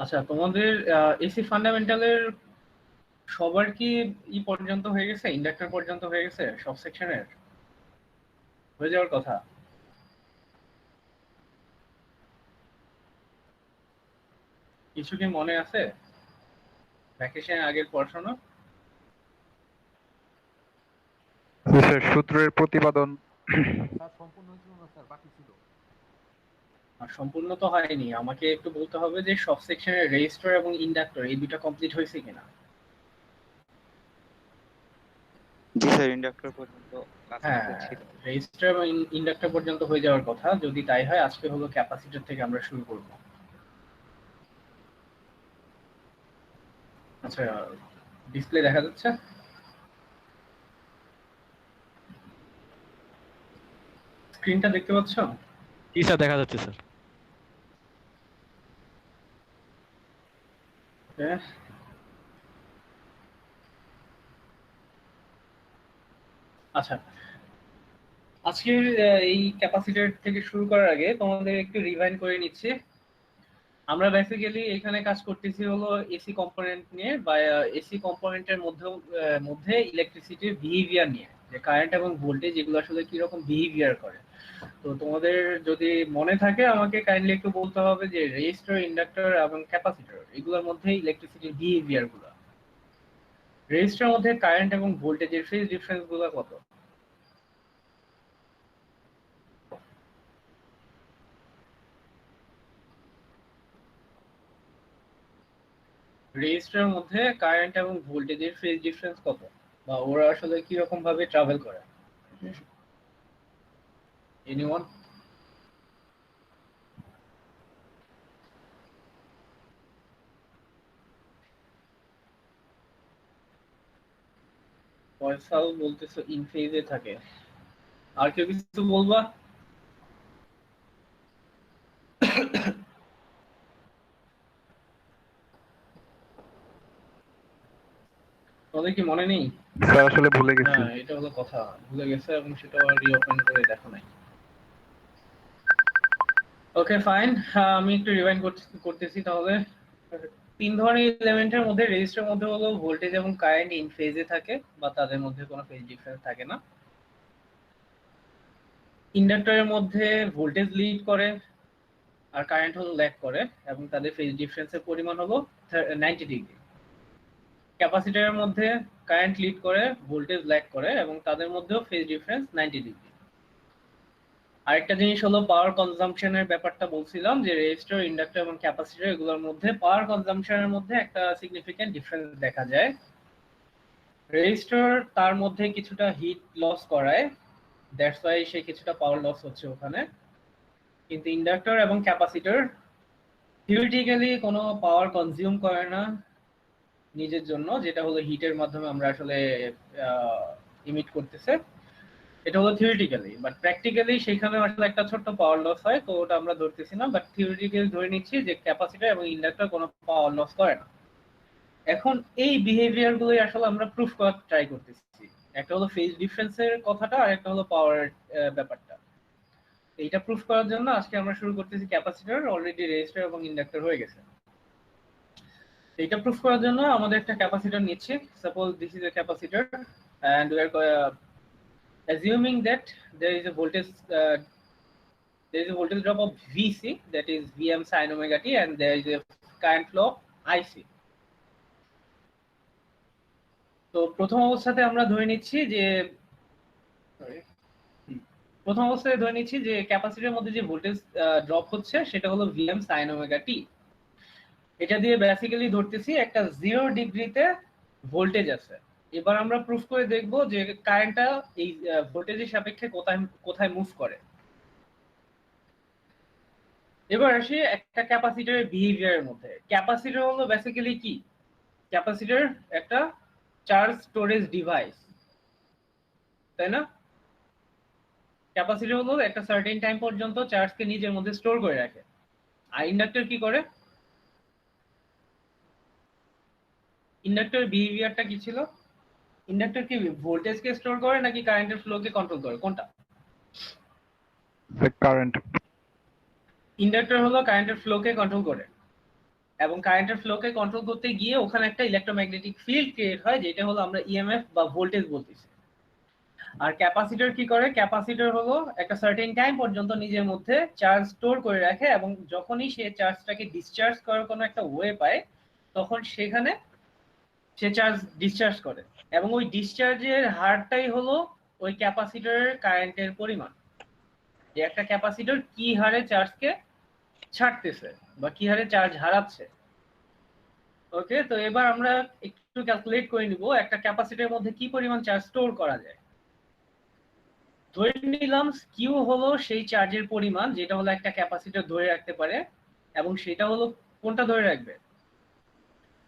আচ্ছা, তোমাদের এসি ফান্ডামেন্টালের সবার কি পর্যন্ত হয়ে গেছে, ইন্ডাক্টর পর্যন্ত হয়ে গেছে? সব সেকশনের হয়ে যাওয়ার কথা। কিছু কি মনে আছে ভ্যাকেশন আগের পড়াশোনা? স্যার সূত্রের প্রতিপাদন স্যার সম্পূর্ণ হয়েছিল না স্যার, বাকি ছিল। আর সম্পূর্ণ তো হয়নি, আমাকে একটু বলতে হবে যে সব সেকশনের রেজিস্টার এবং ইন্ডাক্টর এই দুটো কমপ্লিট হয়েছে কিনা। জি স্যার, ইন্ডাক্টর পর্যন্ত কাজ হ্যাঁ, ছিল। রেজিস্টার এবং ইন্ডাক্টর পর্যন্ত হয়ে যাওয়ার কথা। যদি তাই হয়, আজকে হলো ক্যাপাসিটর থেকে আমরা শুরু করব। আচ্ছা, ডিসপ্লে দেখা যাচ্ছে? স্ক্রিনটা দেখতে পাচ্ছ? জি স্যার, দেখা যাচ্ছে স্যার। হ্যাঁ। আচ্ছা, আজকের এই ক্যাপাসিটর থেকে শুরু করার আগে তোমাদের একটু রিভাইন্ড করে নিচ্ছি। আমরা বেসিক্যালি এখানে কাজ করতেছি হলো এসি কম্পোনেন্ট নিয়ে, বা এসি কম্পোনেন্টের মধ্যে ইলেকট্রিসিটির বিহেভিয়ার নিয়ে, যে কারেন্ট এবং ভোল্টেজ এগুলো আসলে কিরকম বিহেভিয়ার করে। তো তোমাদের যদি মনে থাকে আমাকে কাইন্ডলি একটু বলতে হবে যে রেজিস্টর, ইন্ডাক্টর এবং ক্যাপাসিটর এগুলোর মধ্যে ইলেকট্রিসিটির বিহেভিয়ার গুলো। রেজিস্টরের মধ্যে কারেন্ট এবং ভোল্টেজের ফেজ ডিফারেন্স গুলো কত? রেজিস্টরের মধ্যে কারেন্ট এবং ভোল্টেজের ফেজ ডিফারেন্স কত, বা ওরা আসলে কি রকম ভাবে ট্রাভেল করে? এনিওয়ান? ফয়সাল বলতেছে ইন ফেজে থাকে। আর কেউ কিছু বলবা? তোমাদের কি মনে নেই? স্যার আসলে ভুলে গেছি। হ্যাঁ, এটা হলো কথা, ভুলে গেছে এবং সেটা রিওপেন করে দেখো নাই। ওকে ফাইন, আমি একটু রিভাইন্ড করতেছি তাহলে। তিন ধরনের এলিমেন্টের মধ্যে রেজিস্টারের মধ্যে হলো ভোল্টেজ এবং কারেন্ট ইন ফেজে থাকে, বা তাদের মধ্যে কোনো ফেজ ডিফারেন্স থাকে না। ইন্ডাক্টরের মধ্যে ভোল্টেজ লিড করে আর কারেন্ট হলো ল্যাগ করে, এবং তাদের ফেজ ডিফারেন্সের পরিমাণ হলো 90 ডিগ্রি। ক্যাপাসিটরের মধ্যে কারেন্ট লিড করে, ভোল্টেজ ল্যাগ করে, এবং তাদের মধ্যেও ফেজ ডিফারেন্স 90 ডিগ্রি। আরেকটা জিনিস হলো পাওয়ার কনজাম্পশনের ব্যাপারটা বলছিলাম, যে রেজিস্টর, ইন্ডাক্টর এবং ক্যাপাসিটর এগুলোর মধ্যে পাওয়ার কনজাম্পশনের মধ্যে একটা সিগনিফিক্যান্ট ডিফারেন্স দেখা যায়। রেজিস্টর তার মধ্যে কিছুটা হিট লস করায়, দ্যাটস ওয়াই সে কিছুটা পাওয়ার লস হচ্ছে ওখানে। কিন্তু ইন্ডাক্টর এবং ক্যাপাসিটর থিওরিটিক্যালি কোনো পাওয়ার কনজিউম করে না নিজের জন্য, যেটা হলো হিটের মাধ্যমে আমরা আসলে ইমিট করতেছে। এটা হলো থিওরিটিক্যালি, বাট প্র্যাকটিক্যালি সেখানে আসলে একটা ছোট্ট পাওয়ার লস হয়, তো ওটা আমরা ধরতেছি না। বাট থিওরিটিক্যালি ধরে নিচ্ছি যে ক্যাপাসিটর এবং ইন্ডাক্টর কোনো পাওয়ার লস করে না। এখন এই বিহেভিয়ার গুলোই আসলে আমরা প্রুফ করার ট্রাই করতেছি। একটা হলো ফেজ ডিফারেন্সের কথাটা, আর একটা হলো পাওয়ার ব্যাপারটা। এইটা প্রুফ করার জন্য আজকে আমরা শুরু করতেছি ক্যাপাসিটর, অলরেডি রেজিস্টার এবং ইন্ডাক্টর হয়ে গেছে। এটা প্রুফ করার জন্য আমাদের একটা ক্যাপাসিটর নিচ্ছি। Suppose this is a capacitor, and we are assuming that there is a voltage drop of Vc, that is Vm sin omega t, and there is a current flow of Ic. তো প্রথম অবস্থাতে আমরা ধরে নিচ্ছি যে ক্যাপাসিটরের মধ্যে যে ভোল্টেজ ড্রপ হচ্ছে সেটা হলো Vm sin omega t। এটা দিয়ে বেসিক্যালি ধরতেছি একটা 0 ডিগ্রিতে ভোল্টেজ আছে। এবার আমরা প্রুফ করে দেখব যে কারেন্টটা এই ভোল্টেজের সাপেক্ষে কোথায় কোথায় মুভ করে। এবার আসি একটা ক্যাপাসিটরের বিহেভিয়ারের মধ্যে। ক্যাপাসিটর হলো বেসিক্যালি কি? ক্যাপাসিটর একটা চার্জ স্টোরেজ ডিভাইস, তাই না? ক্যাপাসিটর হলো একটা সার্টেন টাইম পর্যন্ত চার্জকে নিজের মধ্যে স্টোর করে রাখে। আর ইন্ডাক্টর কি করে? ইন্ডাক্টর বিহেভিয়ারটা কি ছিল? ইন্ডাক্টর কি ভোল্টেজকে স্টোর করে নাকি কারেন্টের ফ্লোকে কন্ট্রোল করে, কোনটা? কারেন্ট। ইন্ডাক্টর হলো কারেন্টের ফ্লোকে কন্ট্রোল করে। এবং কারেন্টের ফ্লোকে কন্ট্রোল করতে গিয়ে ওখানে একটা ইলেকট্রোম্যাগনেটিক ফিল্ড ক্রিয়েট হয়, যেটা হলো আমরা ইএমএফ বা ভোল্টেজ বলতেছি। আর ক্যাপাসিটর কি করে? ক্যাপাসিটর হলো একটা সার্টেন টাইম পর্যন্ত নিজের মধ্যে চার্জ স্টোর করে রাখে, এবং যখনই সে চার্জটাকে ডিসচার্জ করার কোনো একটা ওয়ে পায় তখন সেখানে সে চার্জ ডিসচার্জ করে, এবং ওই ডিসচার্জের হারটাই হলো ওই ক্যাপাসিটরের কারেন্টের পরিমাণ, যে একটা ক্যাপাসিটর কি হারে চার্জকে ছাড়তেছে বা কি হারে চার্জ হারাচ্ছে। ওকে, তো এবার আমরা একটু ক্যালকুলেট করে নিব একটা ক্যাপাসিটরের মধ্যে কি পরিমাণ চার্জ স্টোর করা যায়। ধরে নিলাম কিউ হলো সেই চার্জের পরিমাণ যেটা হলো একটা ক্যাপাসিটর ধরে রাখতে পারে, এবং সেটা হলো কোনটা ধরে রাখবে?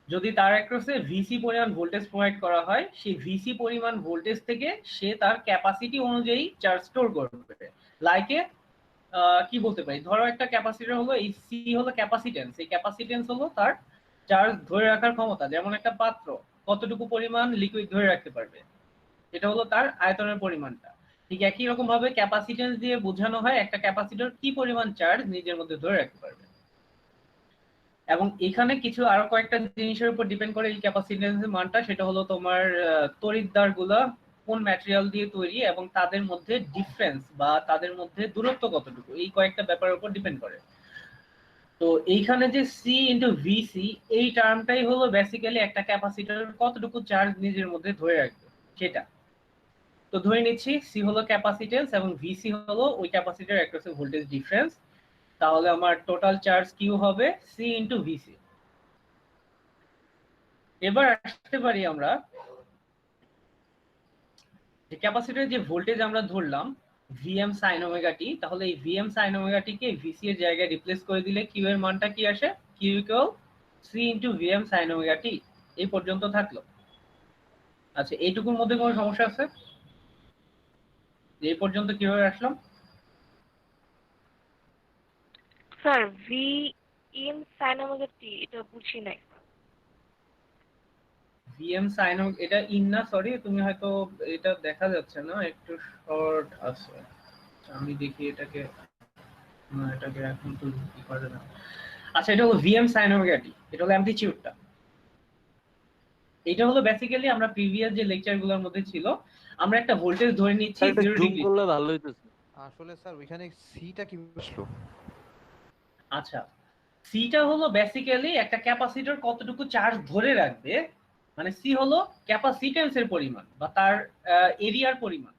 যদি তার অ্যাক্রসে ভিসি পরিমাণ ভোল্টেজ প্রোভাইড করা হয়, সেই ভিসি পরিমাণ ভোল্টেজ থেকে সে তার ক্যাপাসিটি অনুযায়ী চার্জ স্টোর করবে। লাইকে কি বলতে পারি, ধরো একটা ক্যাপাসিটর হলো, এই সি হলো ক্যাপাসিটেন্স, এই ক্যাপাসিটেন্স হলো তার চার্জ ধরে রাখার ক্ষমতা। যেমন একটা পাত্র কতটুকু পরিমাণ লিকুইড ধরে রাখতে পারবে, এটা হলো তার আয়তনের পরিমাণটা। ঠিক একই রকম ভাবে ক্যাপাসিটেন্স দিয়ে বোঝানো হয় একটা ক্যাপাসিটর কি পরিমাণ চার্জ নিজের মধ্যে ধরে রাখতে পারবে। এবং এখানে কিছু আরো কয়েকটা জিনিসের উপর ডিপেন্ড করে এই ক্যাপাসিটেন্সের মানটা, সেটা হলো তোমার তড়িৎদ্বার গুলা কোন ম্যাটেরিয়াল দিয়ে তৈরি এবং তাদের মধ্যে ডিফারেন্স বা তাদের মধ্যে দূরত্ব কতটুকু, এই কয়েকটা ব্যাপারের উপর ডিপেন্ড করে। তো এইখানে যে সি ইন্টু ভিসি, এই টার্মটাই হলো বেসিক্যালি একটা ক্যাপাসিটর কতটুকু চার্জ নিজের মধ্যে ধরে রাখবে সেটা। তো ধরে নিচ্ছি সি হলো ক্যাপাসিটেন্স এবং ভিসি হলো ওই ক্যাপাসিটর অ্যাক্রসে ভোল্টেজ ডিফারেন্স, তাহলে আমার টোটাল চার্জ কিউ হবে সি ইন্টু ভিসি। এবার আসতে পারি আমরা যে ক্যাপাসিটরের যে ভোল্টেজ আমরা ধরলাম ভিএম সাইন ওমেগা টি, তাহলে এই ভিএম সাইন ওমেগা টি কে ভিসি এর জায়গায় রিপ্লেস করে দিলে কিউ এর মানটা কি আসে? Q equal C into VM sine omega T. এই পর্যন্ত থাকলো। আচ্ছা, এইটুকুর মধ্যে কোনো সমস্যা আছে? এই পর্যন্ত কিভাবে আসলাম? Sir V in sine omega T এটা বুঝি নাই। ভিএম সাইন, এটা ইন না, সরি, তুমি হয়তো এটা দেখা যাচ্ছে না, একটু শর্ট আছে। আমি দেখি এটাকে, না এটাকে এখন তো কি করে না। আচ্ছা, এটা হলো ভিএম সাইন ওমেগা টি, এটা হলো অ্যামপ্লিটিউডটা। এটা হলো বেসিক্যালি আমরা প্রিভিয়াস যে লেকচারগুলোর মধ্যে ছিল, আমরা একটা ভোল্টেজ ধরে নিচ্ছি 0 জুম ডিগ্রি। করলে ভালো হইতেছে। আসলে স্যার ওইখানে সিটা কিভাবে আসলো? আচ্ছা, সিটা হলো বেসিক্যালি একটা ক্যাপাসিটর কতটুকু চার্জ ধরে রাখবে, মানে সি হলো ক্যাপাসিটেন্সের পরিমাণ বা তার এরিয়ার পরিমাণ,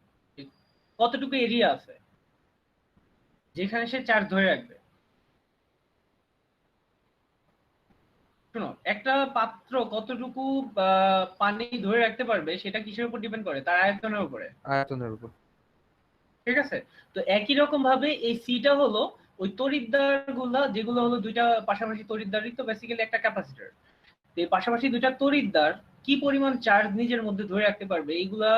কতটুকু এরিয়া আছে যেখানে সে চার্জ ধরে রাখবে। শোনো, একটা পাত্র কতটুকু পানি ধরে রাখতে পারবে সেটা কিসের উপর ডিপেন্ড করে? তার আয়তনের উপরে। আয়তনের উপর। ঠিক আছে, তো একই রকম ভাবে এই সিটা হলো ওই তড়িৎদ্বার গুলা, যেগুলো হলো দুইটা পাশাপাশি তড়িৎদ্বারই তো বেসিক্যালি একটা ক্যাপাসিটর। এই পাশাপাশি দুইটা তড়িৎদ্বার কি পরিমাণ চার্জ নিজের মধ্যে ধরে রাখতে পারবে, এইগুলা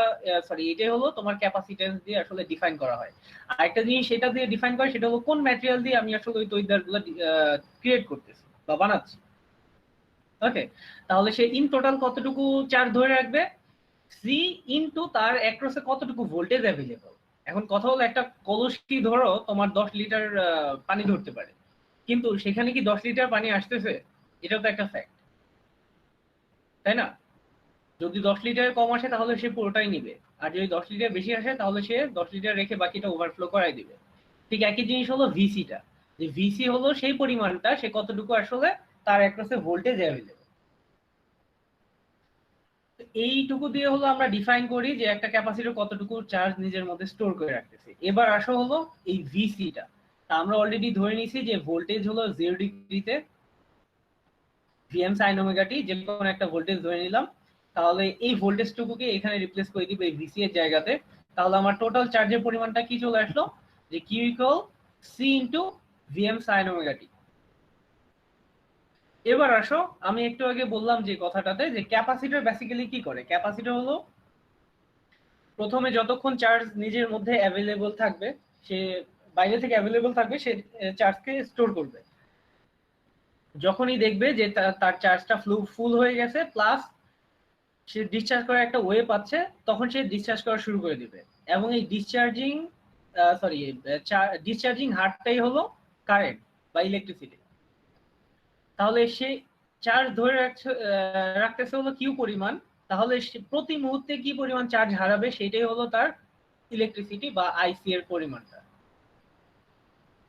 সরি, এটাই হলো তোমার ক্যাপাসিটেন্স দিয়ে আসলে ডিফাইন করা হয়। আর একটা জিনিস সেটা দিয়ে ডিফাইন করে, সেটা হলো কোন ম্যাটেরিয়াল দিয়ে আমি আসলে ওই তড়িৎদ্বার গুলো ক্রিয়েট করতেছি বা বানাচ্ছি। ওকে, তাহলে সে ইন টোটাল কতটুকু চার্জ ধরে রাখবে? সি ইনটু তার অ্যাক্রসে কতটুকু ভোল্টেজ অ্যাভেলেবল। এখন কথা হলো, একটা কলসি ধরো তোমার 10 লিটার পানি ধরতে পারে, কিন্তু সেখানে কি 10 লিটার পানি আসতেছে? এটাও তো একটা ফ্যাক্ট, তাই না? যদি 10 লিটার কম আসে তাহলে সে পুরোটাই নিবে, আর যদি 10 লিটার বেশি আসে তাহলে সে 10 লিটার রেখে বাকিটা ওভারফ্লো করাই দিবে। ঠিক একই জিনিস হলো ভিসিটা, যে ভিসি হলো সেই পরিমাণটা সে কতটুকু আসলে তার অ্যাক্রসে ভোল্টেজ অ্যাভেলেবল। এইটুকু দিয়ে হলো আমরা ডিফাইন করি যে একটা ক্যাপাসিটর কতটুকু চার্জ নিজের মধ্যে স্টোর করে রাখতেছে। এবার আসা হলো এই ভিসিটা। তা আমরা অলরেডি ধরে নিয়েছি যে ভোল্টেজ হলো 0 ডিগ্রিতে, ভিএম সাইন ওমেগা টি, যে কোনো একটা ভোল্টেজ ধরে নিলাম। তাহলে এই ভোল্টেজটুকুকে এখানে রিপ্লেস করে দিব এই ভিসি এর জায়গাতে। তাহলে আমার টোটাল চার্জের পরিমাণটা কি চলে আসলো? যে Q equal C into VM sine omega T. এবার আসো, আমি একটু আগে বললাম যে কথাটাতে, যে ক্যাপাসিটর বেসিক্যালি কি করে। ক্যাপাসিটর হলো প্রথমে যতক্ষণ চার্জ নিজের মধ্যে অ্যাভেলেবল থাকবে, সে বাইরে থেকে অ্যাভেলেবল থাকবে, সে চার্জকে স্টোর করবে। যখনই দেখবে যে তার চার্জটা ফুল হয়ে গেছে প্লাস সে ডিসচার্জ করার একটা ওয়ে পাচ্ছে, তখন সে ডিসচার্জ করা শুরু করে দিবে। এবং এই ডিসচার্জিং হারটাই হলো কারেন্ট বা ইলেকট্রিসিটি। তাহলে সে চার্জ ধরে রাখতেছে হলো কিউ পরিমাণ, তাহলে প্রতি মুহূর্তে কি পরিমাণ চার্জ হারাবে সেটাই হলো তার ইলেকট্রিসিটি বা আইসি এর পরিমাণটা।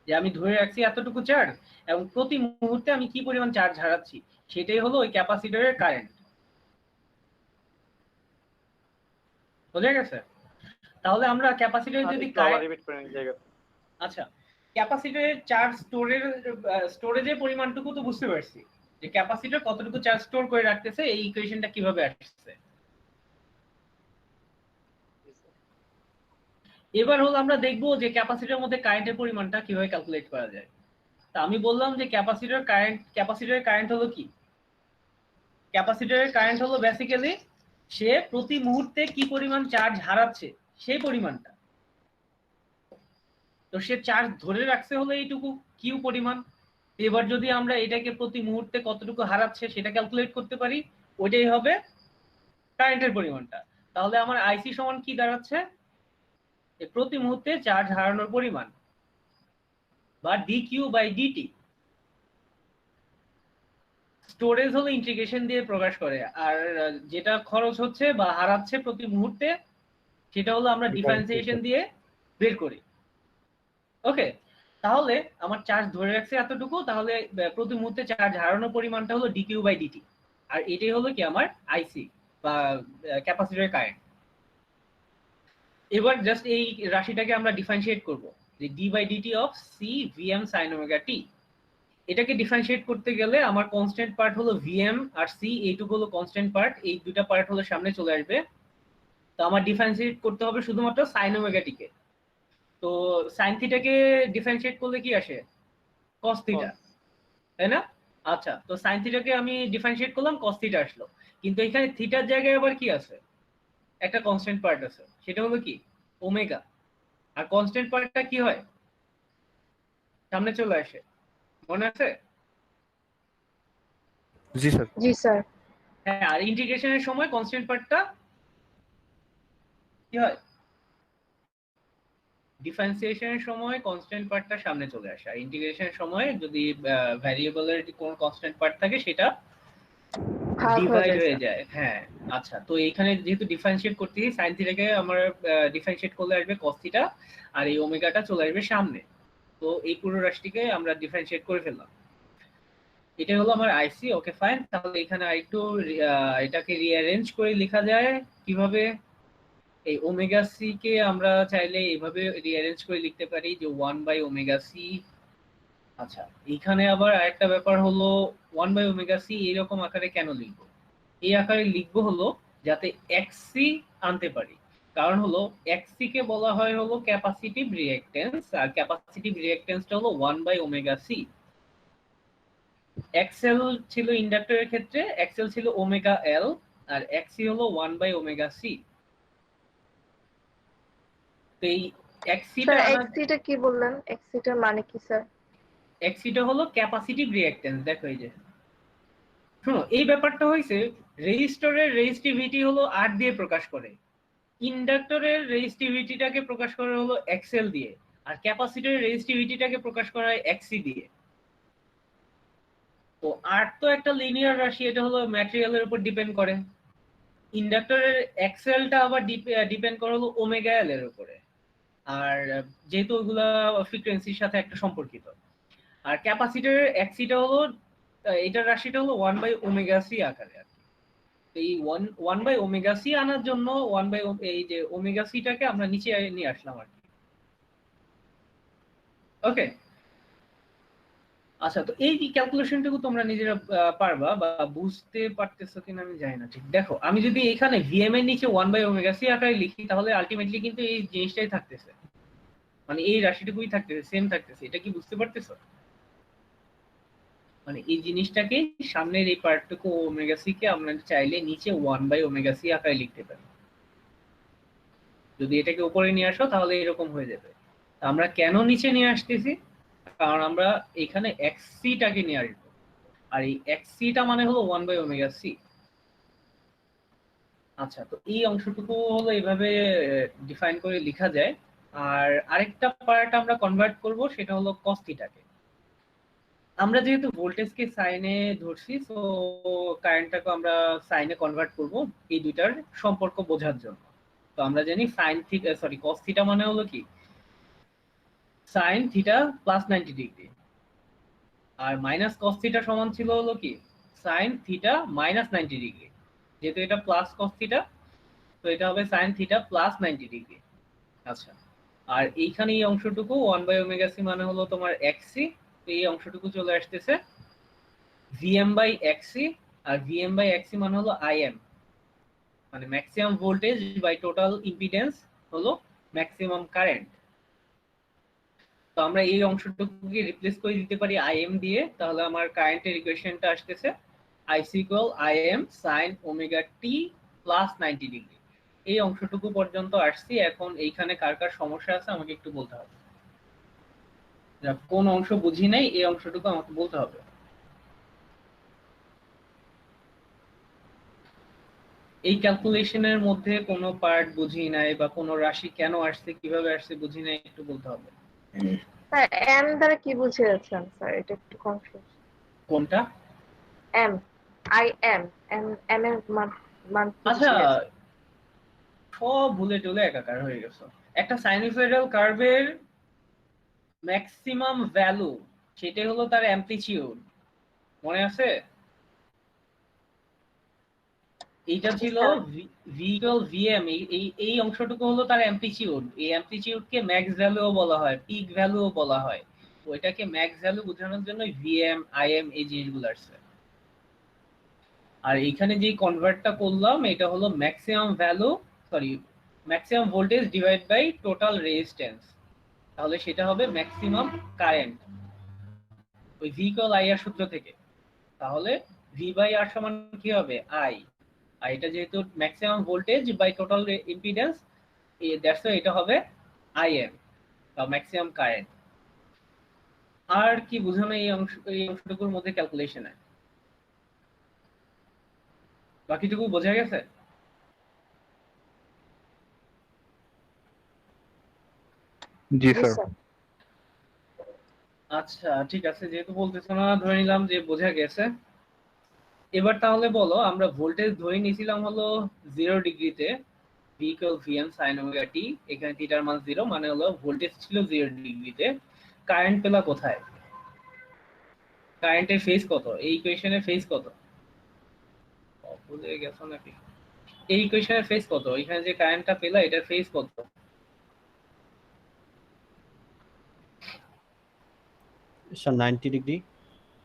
যে আমি ধরে রাখছি এতটুকু চার্জ এবং প্রতি মুহূর্তে আমি কি পরিমাণ চার্জ হারাচ্ছি সেটাই হলো ওই ক্যাপাসিটরের কারেন্ট। বোঝা গেছে? তাহলে আমরা ক্যাপাসিটর যদি আচ্ছা, ক্যাপাসিটরের চার্জ স্টোরেজের পরিমাণটুকু তো বুঝতে পারছি, যে ক্যাপাসিটর কতটুকু চার্জ স্টোর করে রাখতেছে, এই ইকুয়েশনটা কিভাবে আসছে। এবার হলো আমরা দেখবো যে ক্যাপাসিটরের মধ্যে কারেন্টের পরিমাণটা কিভাবে ক্যালকুলেট করা যায়। তা আমি বললাম যে ক্যাপাসিটরের কারেন্ট হলো কি, ক্যাপাসিটরের কারেন্ট হলো বেসিক্যালি সে প্রতি মুহূর্তে কি পরিমাণ চার্জ হারাচ্ছে সেই পরিমাণটা। তো সে চার্জ ধরে রাখছে হলো এইটুকু কিউ পরিমাণ। এবার যদি আমরা এটাকে প্রতি মুহূর্তে কতটুকু হারাচ্ছে সেটা ক্যালকুলেট করতে পারি, ওইটাই হবে কারেন্টের পরিমাণটা। তাহলে আমার আইসি সমান কি দাঁড়াচ্ছে, প্রতি মুহূর্তে চার্জ হারানোর পরিমাণ বা D Q by DT. Storage হলো ইন্টিগ্রেশন দিয়ে প্রকাশ করে, আর যেটা খরচ হচ্ছে বা হারাচ্ছে প্রতি মুহূর্তে সেটা হলো আমরা ডিফারেন্সিয়েশন দিয়ে বের করি। ওকে, তাহলে আমার চার্জ ধরে রাখছে এতটুকু, তাহলে প্রতি মুহূর্তে চার্জ হারানোর পরিমাণটা হলো ডিকিউ বাই ডিটি, আর এটাই হলো কি আমার আইসি বা ক্যাপাসিটরের কারেন্ট। এবার জাস্ট এই রাশিটাকে আমরা ডিফারেন্সিয়েট করব, যে D by DT of C VM sine omega T. এটাকে ডিফারেন্সিয়েট করতে গেলে আমার কনস্ট্যান্ট পার্ট হলো ভিএম আর সি, এইটুকু হলো কনস্ট্যান্ট পার্ট, এই দুটা পার্ট হলো সামনে চলে আসবে। তো আমার ডিফারেন্সিয়েট করতে হবে শুধুমাত্র সাইন ওমেগা টি কে। তো সাইন থিটাকে ডিফারেন্সিয়েট করলে কি আসে, কস থিটা, তাই না? আচ্ছা, তো সাইন থিটাকে আমি ডিফারেন্সিয়েট করলাম, কস থিটা আসলো। কিন্তু এখানে থিটার জায়গায় আবার কি আছে, একটা কনস্ট্যান্ট পার্ট আছে, সেটা হলো কি ওমেগা। আর কনস্ট্যান্ট পার্টটা কি হয়, সামনে চলে আসে, মনে আছে? জি স্যার। জি স্যার। হ্যাঁ, আর ইন্টিগ্রেশনের সময় কনস্ট্যান্ট পার্টটা কি হয়, ডিফারেন্সিয়েশনের সময় কনস্ট্যান্ট পার্টটা সামনে চলে আসে, আর ইন্টিগ্রেশনের সময় যদি ভ্যারিয়েবলের কোনো কনস্ট্যান্ট পার্ট থাকে সেটা ডিভাইড হয়ে যায়। হ্যাঁ, আচ্ছা, তো এখানে যেহেতু ডিফারেন্সিয়েট করতেছি, সাইন থিটাকে আমরা ডিফারেন্সিয়েট করলে আসবে কস থিটা, আর এই ওমেগাটা চলে আসবে সামনে। তো এই পুরো রাশিটিকে আমরা ডিফারেন্সিয়েট করে ফেললাম, এটা হলো আমার আইসি। ওকে ফাইন, তাহলে এখানে আরেকটু এটাকে রিঅ্যারেঞ্জ করে লেখা যায় কিভাবে। এই ওমেগা সি কে আমরা চাইলে এইভাবে রিঅ্যারেঞ্জ করে লিখতে পারি যে 1/ওমেগা সি। আচ্ছা, এখানে আবার আরেকটা ব্যাপার হলো 1/ওমেগা সি এরকম আকারে কেন লিখবো, এই আকারে লিখবো হলো যাতে এক্সসি আনতে পারি। কারণ হলো এক্সসি কে বলা হয় হলো ক্যাপাসিটিভ রিঅ্যাকট্যান্স, আর ক্যাপাসিটিভ রিঅ্যাকট্যান্সটা হলো 1/ওমেগা সি। এক্সএল ছিল ইন্ডাক্টরের ক্ষেত্রে, এক্সএল ছিল ওমেগা এল, আর এক্সসি হলো 1/ওমেগা সি। তো এই এক্সসিটা স্যার এক্সিটা কি বললেন, এক্সিটার মানে কি স্যার? এক্সিটা হলো ক্যাপাসিটিভ রিঅ্যাকট্যান্স। দেখো এই যে, শোনো, এই ব্যাপারটা হইছে রেজিস্টরের রেজিস্টিভিটি হলো আর দিয়ে প্রকাশ করে, ইন্ডাক্টরের রেজিস্টিভিটিটাকে প্রকাশ করা হলো এক্সএল দিয়ে, আর ক্যাপাসিটরের রেজিস্টিভিটিটাকে প্রকাশ করা হয় এক্সি দিয়ে। তো আর তো একটা লিনিয়ার রাশি, এটা হলো ম্যাটেরিয়ালের উপর ডিপেন্ড করে। ইন্ডাক্টরের এক্সএলটা আবার ডিপেন্ড করে হলো ওমেগা এল এর উপরে, আর যেহেতু ওগুলা ফ্রিকোয়েন্সির সাথে একটা সম্পর্কিত। আর ক্যাপাসিটরের এক্সিটা হলো এটার রাশিটা হলো 1/ওমেগা সি আকারে। এই 1/ওমেগা সি আনার জন্য এই যে ওমেগা সিটাকে আমরা নিচে নিয়ে আসলাম আর কি। ওকে, আচ্ছা, তো এই ক্যালকুলেশনটুকু তোমরা নিজেরা পারবা বা বুঝতে পারতেছো কিনা আমি জানি না। ঠিক দেখো, আমি যদি এখানে ভিএম এর নিচে 1/ওমেগা সি আকারে লিখি তাহলে আলটিমেটলি কিন্তু এই জিনিসটাই থাকতেছে, মানে এই রাশিটুকুই থাকতেছে, সেম থাকতেছে। এটা কি বুঝতে পারতেছো? মানে এই জিনিসটাকে সামনের এই পার্টটুকু ওমেগা সি কে আমরা চাইলে নিচে 1/ওমেগা সি আকারে লিখতে পারি। যদি এটাকে উপরে নিয়ে আসো তাহলে এরকম হয়ে যাবে। আমরা কেন নিচে নিয়ে আসতেছি, কারণ আমরা এখানে এক্সসিটাকে নিয়ে আসবো, আর এই এক্সসিটা মানে হলো 1/ওমেগা সি। আচ্ছা, তো এই অংশটুকু হলো এইভাবে ডিফাইন করে লেখা যায়। আর আরেকটা পার্ট আমরা কনভার্ট করব, সেটা হলো কস থিটাকে। আমরা যেহেতু ভোল্টেজকে সাইনে ধরছি, সো কারেন্টটাকে আমরা সাইনে কনভার্ট করব এই দুইটার সম্পর্ক বোঝার জন্য। তো আমরা জানি sine theta, sorry cos theta মানে হলো কি সাইন থিটা প্লাস 90 ডিগ্রি, আর মাইনাস কস থিটা সমান ছিল হলো কি সাইন থিটা মাইনাস 90 ডিগ্রি। যেহেতু এটা প্লাস কস থিটা, তো এটা হবে সাইন থিটা প্লাস 90 ডিগ্রি। আচ্ছা, আর এইখানে এই অংশটুকু 1/ωc মানে হলো তোমার xc, তো এই অংশটুকু চলে আসতেছে Vm/xc, আর Vm/xc মানে হলো Im, মানে maximum voltage by total impedance হলো ম্যাক্সিমাম কারেন্ট। তো আমরা এই অংশটুকুকে রিপ্লেস করে দিতে পারি Im দিয়ে, তাহলে আমার কারেন্টের ইকুয়েশনটা আসতেছে IC = Im sin ωt plus 90 degree. এই অংশটুকু পর্যন্ত আসছি। এখন এইখানে কার কার সমস্যা আছে আমাকে একটু বলতে হবে। কোন অংশ বুঝি নাই এই অংশটুকু আমাকে বলতে হবে। এই ক্যালকুলেশনের মধ্যে কোনো পার্ট বুঝি নাই বা কোনো রাশি কেন আসছে কিভাবে আসছে বুঝি নাই, একটু বলতে হবে। স্যার এম দ্বারা কি বুঝিয়েছেন স্যার? এটা একটু কনফিউজ। কোনটা? M, I M, M M এর মান কি আচ্ছা, বুঝিয়েছেন? সব ভুলে টুলে একাকার হয়ে গেছে। একটা সাইনোসয়েডাল কার্ভের ম্যাক্সিমাম ভ্যালু সেটাই হলো তার অ্যামপ্লিটিউড, মনে আছে? এইটা ছিল vm, এই অংশটুকু হলো তার অ্যামপ্লিটিউড। এই অ্যামপ্লিটিউডকে ম্যাক্স ভ্যালুও বলা হয়, পিক ভ্যালুও বলা হয়। ওইটাকে ম্যাক্স ভ্যালু বোঝানোর জন্য vm im এই জিনিসগুলো আসছে। আর এইখানে যে কনভার্টটা করলাম এটা হলো maximum value, sorry maximum voltage divide by total resistance, তাহলে সেটা হবে ম্যাক্সিমাম কারেন্ট ওই v = i এর সূত্র থেকে। তাহলে v/r সমান কি হবে? i। আর এটা যেহেতু maximum voltage by total impedance, that's এটা হবে im বা ম্যাক্সিমাম কারেন্ট। আর কি বোঝানো এই অংশটুকুর মধ্যে ক্যালকুলেশনে? বাকিটুকু বোঝা গেছে? জি জি স্যার। স্যার। আচ্ছা ঠিক আছে, যেহেতু বলতেছো না ধরে নিলাম যে বোঝা গেছে। এবার তাহলে বলো, আমরা ভোল্টেজ ধরে নিয়েছিলাম হলো 0 ডিগ্রিতে, v = vm sin ωt, এখানে থিটার মান 0 মানে হলো ভোল্টেজ ছিল 0 ডিগ্রিতে। কারেন্ট পেলা কোথায়? কারেন্টের ফেজ কত? এই ইকুয়েশনের ফেজ কত? ভুলে গেছো নাকি? এই ইকুয়েশনের ফেজ কত? এখানে যে কারেন্টটা পেলা এটার ফেজ কত? Sir 90 degree.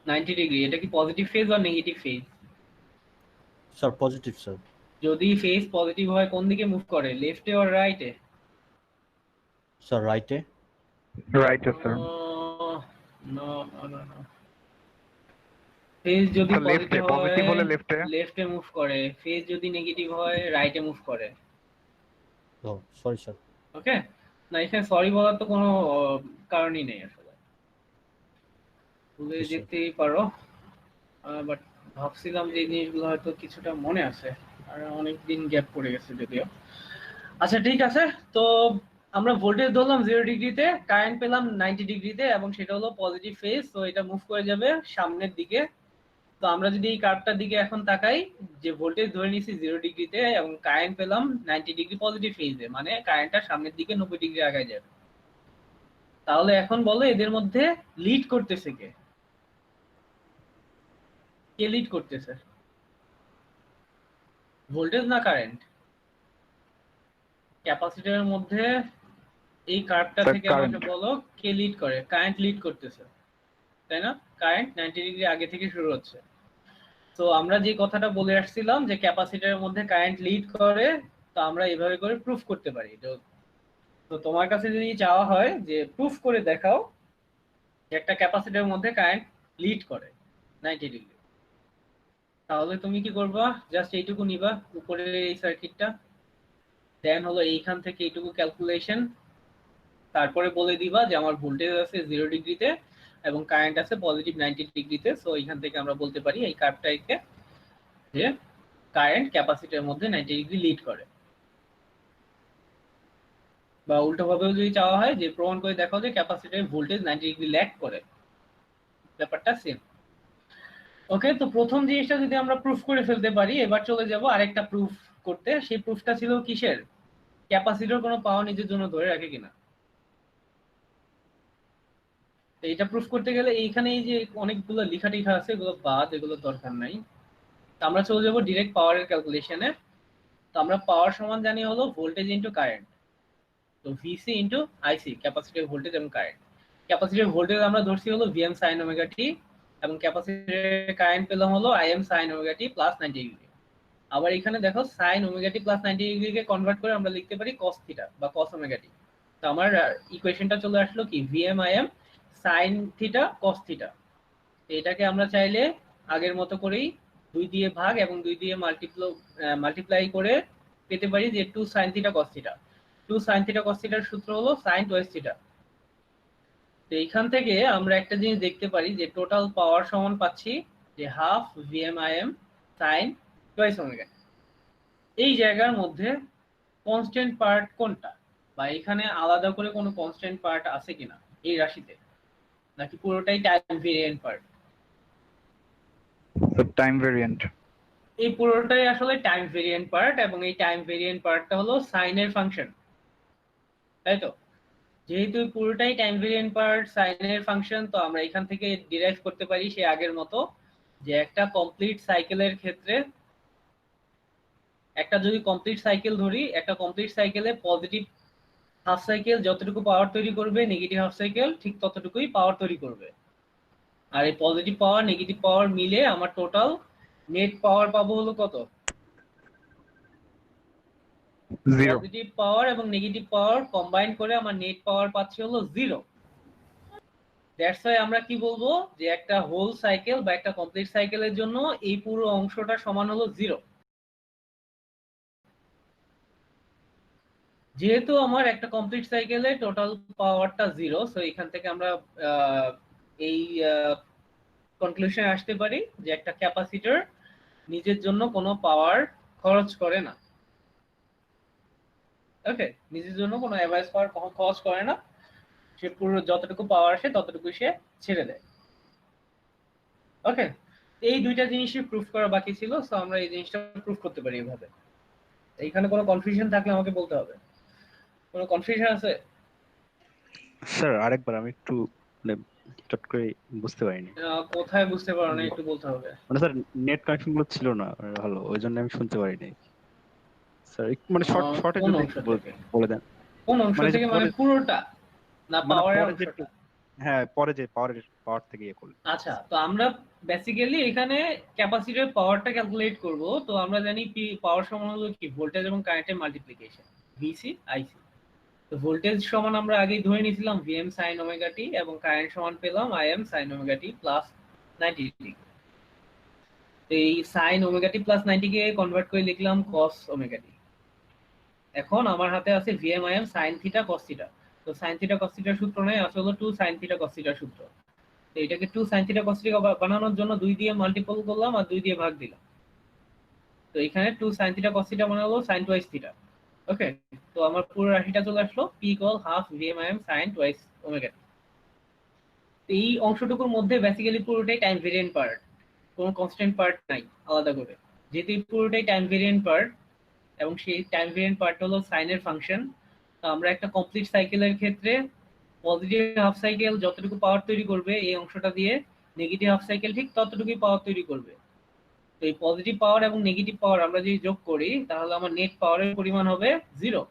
90 ডিগ্রি। এটা কি পজিটিভ ফেজ বা negative phase? Sir positive sir. যদি ফেজ পজিটিভ হয় কোন দিকে মুভ করে, লেফটে অর রাইটে? স্যার রাইটে। Right sir. No no no no, phase যদি স্যার লেফটে, পজিটিভ পজিটিভ হয় হলে লেফটে। লেফটে মুভ করে, ফেজ যদি নেগেটিভ হয় রাইটে মুভ করে। ও সরি স্যার। ওকে, না এখানে সরি বলার তো কোনো কারণই নেই আসলে, ভুলে Yes, sir. যেতেই পারো। বাট ভাবছিলাম যে এই জিনিসগুলো হয়তো কিছুটা মনে আছে, আর অনেক দিন গ্যাপ পড়ে গেছে যদিও। আচ্ছা ঠিক আছে, তো আমরা ভোল্টেজ ধরলাম 0 ডিগ্রিতে, কারেন্ট পেলাম 90 ডিগ্রিতে, এবং সেটা হলো পজিটিভ ফেজ, তো এটা মুভ করে যাবে সামনের দিকে। তো আমরা যদি এই কার্ভটার দিকে এখন তাকাই, যে ভোল্টেজ ধরে নিয়েছি 0 ডিগ্রিতে এবং কারেন্ট পেলাম 90 ডিগ্রি পজিটিভ ফেজে, মানে কারেন্টটা সামনের দিকে 90 ডিগ্রি আগায় যাবে। তাহলে এখন বলো এদের মধ্যে লিড করতেছে কে? কে লিড করতেছে, ভোল্টেজ না কারেন্ট? ক্যাপাসিটরের মধ্যে এই কার্ভটা স্যার থেকে আমাকে কারেন্ট। বলো কে লিড করে? কারেন্ট লিড করতেছে, তাই না? কারেন্ট 90 ডিগ্রি আগে থেকে শুরু হচ্ছে। তো আমরা যে কথাটা বলে আসছিলাম যে ক্যাপাসিটরের মধ্যে কারেন্ট লিড করে, তো আমরা এভাবে করে প্রুফ করতে পারি। তো তোমার কাছে যদি চাওয়া হয় যে প্রুফ করে দেখাও যে একটা ক্যাপাসিটরের মধ্যে কারেন্ট লিড করে 90 ডিগ্রি, তাহলে তুমি কি করবা? জাস্ট এইটুকু নিবা উপরে এই সার্কিটটা, দেন হলো এইখান থেকে এইটুকু ক্যালকুলেশন, তারপরে বলে দিবা যে আমার ভোল্টেজ আছে 0 ডিগ্রিতে এবং কারেন্ট আছে পজিটিভ 90 ডিগ্রিতে। সো এইখান থেকে আমরা বলতে পারি এই কার্ভটাকে যে কারেন্ট ক্যাপাসিটরের মধ্যে 90 ডিগ্রি লিড করে। বা উল্টো ভাবেও যদি চাওয়া হয় যে প্রমাণ করে দেখাও যে ক্যাপাসিটরের ভোল্টেজ 90 ডিগ্রি ল্যাগ করে, ব্যাপারটা সেম। ওকে, তো প্রথম জিনিসটা যদি আমরা প্রুফ করে ফেলতে পারি, এবার চলে যাব আরেকটা প্রুফ করতে। সেই প্রুফটা ছিল কিসের? ক্যাপাসিটর কোনো পাওয়ার নিজের জন্য ধরে রাখে কিনা। তো এটা প্রুফ করতে গেলে এইখানে এই যে অনেকগুলো লেখা টিখা আছে, এগুলো বাদ, এগুলো দরকার নাই। তো আমরা চলে যাব ডিরেক্ট পাওয়ারের ক্যালকুলেশনে। তো আমরা পাওয়ার সমান জানি হলো ভোল্টেজ ইনটু কারেন্ট। তো ভিসি ইনটু আইসি, ক্যাপাসিটর ভোল্টেজ এবং কারেন্ট। ক্যাপাসিটর ভোল্টেজ আমরা ধরছি হলো ভিএম সাইন ওমেগা টি, এবং ক্যাপাসিটরের কারেন্ট পেলাম হলো IM sine omega T plus 90 degree. আবার এখানে দেখো sign omega T plus 90 ডিগ্রিকে convert করে আমরা লিখতে পারি কস থিটা বা কস ওমেগা টি। তো আমার ইকুয়েশনটা চলে আসলো কি VM IM sine theta cos theta. এটাকে আমরা চাইলে আগের মতো করেই 2 দিয়ে ভাগ এবং 2 দিয়ে মাল্টিপ্লাই করে পেতে পারি যে 2 sin theta cos theta. 2 sin theta cos থিটার সূত্র হলো sin টুয়াইস থিটা। তো এইখান থেকে আমরা একটা জিনিস দেখতে পারি যে টোটাল পাওয়ার সমান পাচ্ছি যে হাফ ভিএমআইএম sin টুয়াইস ওমেগা। এই জায়গার মধ্যে কনস্ট্যান্ট পার্ট কোনটা, বা এখানে আলাদা করে কোনো কনস্ট্যান্ট পার্ট আছে কিনা এই রাশিতে, নাকি পুরোটাই time variant part? Time variant. এই পুরোটাই আসলে টাইম ভেরিয়েন্ট পার্ট, এবং এই টাইম ভেরিয়েন্ট পার্টটা হলো সাইনের ফাংশন, তাই তো? যেহেতু পুরোটাই টাইম ভেরিয়েন্ট পার্ট, সাইনের ফাংশন, তো আমরা এখান থেকে ডিরাইভ করতে পারি সেই আগের মতো যে একটা কমপ্লিট সাইকেলের ক্ষেত্রে, একটা যদি কমপ্লিট সাইকেল ধরি, একটা কমপ্লিট সাইকেলে পজিটিভ হাফ সাইকেল যতটুকু পাওয়ার তৈরি করবে, নেগেটিভ হাফ সাইকেল ঠিক ততটুকুই পাওয়ার তৈরি করবে। আর এই পজিটিভ পাওয়ার নেগেটিভ পাওয়ার মিলে আমার টোটাল নেট পাওয়ার পাবো হলো কত? জিরো। পজিটিভ পাওয়ার এবং নেগেটিভ পাওয়ার কম্বাইন করে আমার নেট পাওয়ার পাচ্ছি হলো 0। দ্যাটস ওয়াই আমরা কি বলবো যে একটা হোল সাইকেল বা একটা কমপ্লিট সাইকেলের জন্য এই পুরো অংশটা সমান হলো 0। যেহেতু আমার একটা কমপ্লিট সাইকেলে টোটাল পাওয়ারটা 0, সো এখান থেকে আমরা এই কনক্লুশনে আসতে পারি যে একটা ক্যাপাসিটর নিজের জন্য কোনো পাওয়ার খরচ করে না। ওকে, নিজের জন্য কোনো অ্যাভারেজ পাওয়ার খরচ করে না, সে পুরো যতটুকু পাওয়ার আসে ততটুকু সে ছেড়ে দেয়। ওকে, এই দুইটা জিনিসই প্রুফ করা বাকি ছিল, সো আমরা এই জিনিসটা প্রুফ করতে পারি এইভাবে। এইখানে কোনো কনফিউশন থাকলে আমাকে বলতে হবে। কোনো কনফিউশন আছে? স্যার আরেকবার আমি একটু মানে চট করে বুঝতে পারিনি। কোথায় বুঝতে পারো না একটু বলতে হবে। মানে স্যার নেট কানেকশন গুলো ছিল না ভালো, ওই জন্য আমি শুনতে পারিনি স্যার। একটু মানে শর্টে কোন যদি অংশ একটু থেকে? বলে দেন। কোন অংশ মানে যে থেকে, মানে পরে- পুরোটা না মানে পাওয়ারের পরে যে অংশটা? হ্যাঁ পরে যে পাওয়ার থেকে ইয়ে করলে। আচ্ছা, তো আমরা বেসিক্যালি এখানে ক্যাপাসিটরের পাওয়ারটা ক্যালকুলেট করব। তো আমরা জানি পি পাওয়ার সমান হলো কি ভোল্টেজ এবং কারেন্টের মাল্টিপ্লিকেশন, ভিসি আইসি। তো ভোল্টেজ সমান আমরা আগেই ধরে নিয়েছিলাম ভিএম সাইন ওমেগা টি, এবং কারেন্ট সমান পেলাম IM sine omega T plus 90 degree. তো এই সাইন ওমেগা টি প্লাস 90 কে কনভার্ট করে লিখলাম কস ওমেগা টি। এখন আমার হাতে আছে VM IM sine theta cos theta. তো সাইন থিটা কস থিটার সূত্র নেই, আছে হলো 2 সাইন থিটা কস থিটার সূত্র। তো এটাকে 2 sin থিটা cos থিটা বানানোর জন্য 2 দিয়ে মাল্টিপল করলাম আর 2 দিয়ে ভাগ দিলাম। তো এখানে 2 sin থিটা cos থিটা বানালো sin টুয়াইস থিটা। ওকে, তো আমার পুরো রাশিটা চলে আসলো p = half vm sin twice omega. এই অংশটুকুর মধ্যে বেসিক্যালি পুরোটাই টাইম ভেরিয়েন্ট পার্ট, কোনো কনস্ট্যান্ট পার্ট নাই আলাদা করে। যেহেতু পুরোটাই টাইম ভেরিয়েন্ট পার্ট এবং সেই টাইম ভেরিয়েন্ট পার্ট হলো সাইনের ফাংশন, তো আমরা একটা কমপ্লিট সাইকেলের ক্ষেত্রে পজিটিভ হাফ সাইকেল যতটুকু পাওয়ার তৈরি করবে এই অংশটা দিয়ে নেগেটিভ হাফ সাইকেল ঠিক ততটুকুই পাওয়ার তৈরি করবে। তো এই পজিটিভ পাওয়ার এবং নেগেটিভ পাওয়ার আমরা যদি যোগ করি তাহলে আমার নেট পাওয়ারের পরিমাণ হবে 0।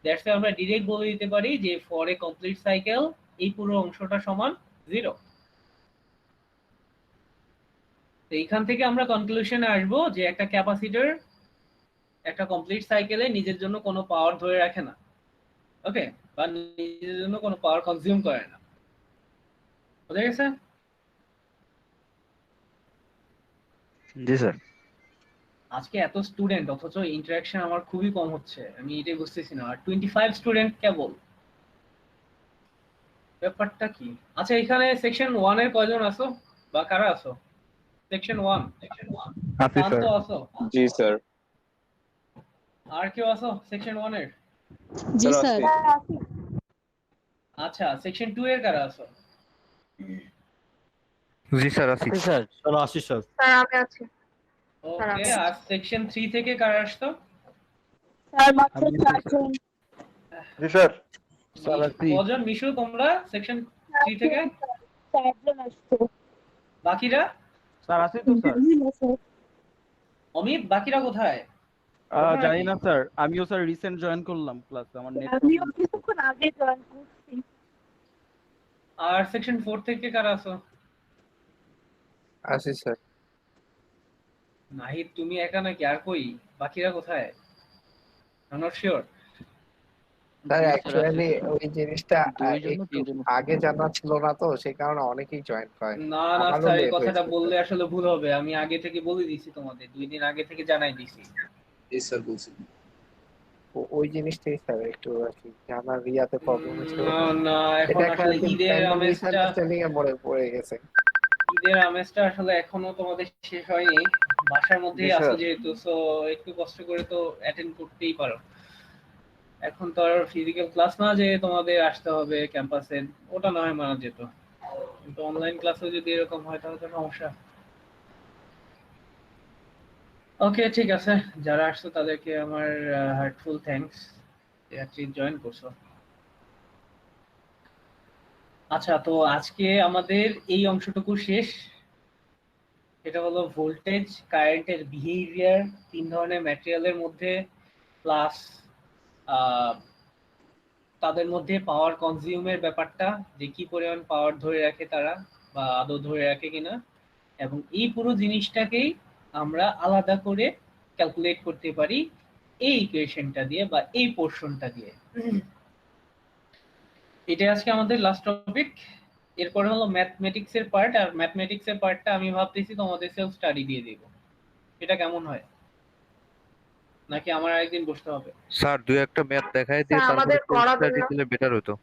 দ্যাটস ওয়াই আমরা ডিরেক্ট বলে দিতে পারি যে ফর এ কমপ্লিট সাইকেল এই পুরো অংশটা সমান 0। তো এইখান থেকে আমরা কনক্লুশনে আসবো যে একটা ক্যাপাসিটর একটা কমপ্লিট সাইকেলে নিজের জন্য কোনো পাওয়ার ধরে রাখে না। ওকে, বা নিজের জন্য কোনো পাওয়ার কনজিউম করে না। বুঝা গেছে? জি স্যার। আজকে এত স্টুডেন্ট অথচ ইন্টারাকশন আমার খুবই কম হচ্ছে, আমি এটাই বুঝতেছি না। আর 25 স্টুডেন্ট কেবল, ব্যাপারটা কি? আচ্ছা, এখানে সেকশন 1 এর কয়জন আছো বা কারা আছো? সেকশন 1 আছি স্যার। শান্ত আছো? জি স্যার। আর কেউ আছো সেকশন 1 এর? জি স্যার। আচ্ছা, সেকশন 2 এর কারা আছো? জি স্যার আছি। স্যার স্যার আসি স্যার। স্যার আমি আছি। ওকে, আর সেকশন 3 থেকে কার আসতো? স্যার মাত্র আমি আছি স্যার। 4 জন। জি স্যার। স্যার আছি। কজন মিশু তোমরা সেকশন 3 থেকে? 4 জন আসতো। বাকিরা? স্যার আছি তো স্যার। অমিত, বাকিরা কোথায়? ওঠো জানি নাকি? না স্যার, আমিও স্যার রিসেন্ট জয়েন করলাম ক্লাস, আমার নেট আমিও প্রবলেম। কিছুক্ষণ আগে জয়েন করছি। আর সেকশন 4 থেকে কারা আছো? আছি স্যার। নাহিদ, তুমি একা নাকি? আর কই বাকিরা কোথায়? I not sure. Sir actually ওই জিনিসটা দুইজন না একটু তিনজন? আগে জানা ছিল না তো, সেই কারণে অনেকেই জয়েন করে। না না আমারও স্যার, এই লেট কথাটা হয়েছে বললে স্যার। আসলে ভুল হবে। আমি আগে থেকে বলে দিছি তোমাদের, 2 দিন আগে থেকে জানাই দিছি। জি স্যার বলছি। ওই জিনিসটাই স্যার একটু আর কি জানার ইয়াতে প্রবলেম হয়েছিল না তো। না, এখন এটা একটা আসলে আর কি ঈদের প্যান্ডেল আমেজটা মিসআন্ডারস্ট্যান্ডিং এ পড়ে গেছে। আসলে এখনো তোমাদের শেষ হয়নি। বাসার জি মধ্যেই আছো স্যার। যেহেতু, সো একটু কষ্ট করে তো অ্যাটেন্ড করতেই পারো। এখন তো আর ফিজিক্যাল ক্লাস না যে তোমাদের আসতে হবে ক্যাম্পাসে, ওটা না হয় মানা যেত, কিন্তু অনলাইন ক্লাসে যদি এরকম হয় তাহলে তো সমস্যা। ওকে, ঠিক আছে, যারা আসছো তাদেরকে আমার হার্টফুল থ্যাঙ্কস, জয়েন করছো। আচ্ছা, তো আজকে আমাদের এই অংশটুকু শেষ। এটা হলো ভোল্টেজ কারেন্টের বিহেভিয়ার 3 ধরনের ম্যাটেরিয়ালের মধ্যে, প্লাস তাদের মধ্যে পাওয়ার কনজিউমের ব্যাপারটা, যে কি পরিমাণ পাওয়ার ধরে রাখে তারা বা আদৌ ধরে রাখে কিনা, এবং এই পুরো জিনিসটাকেই আমরা আলাদা করে ক্যালকুলেট করতে পারি এই ইকুয়েশনটা দিয়ে বা এই পোর্শনটা দিয়ে। এটা আজকে আমাদের লাস্ট টপিক। এরপরে হলো ম্যাথমেটিক্স এর পার্ট, আর ম্যাথমেটিক্স এর পার্টটা আমি ভাবতেছি তোমাদের সেলফ স্টাডি দিয়ে দিব। এটা কেমন হয়? নাকি আমার আরেকদিন বসতে হবে? স্যার দুই একটা ম্যাথ দেখায় দিয়ে স্যার তারপরে আমাদের সেলফ করাবেন স্টাডি না? দিলে বেটার হতো।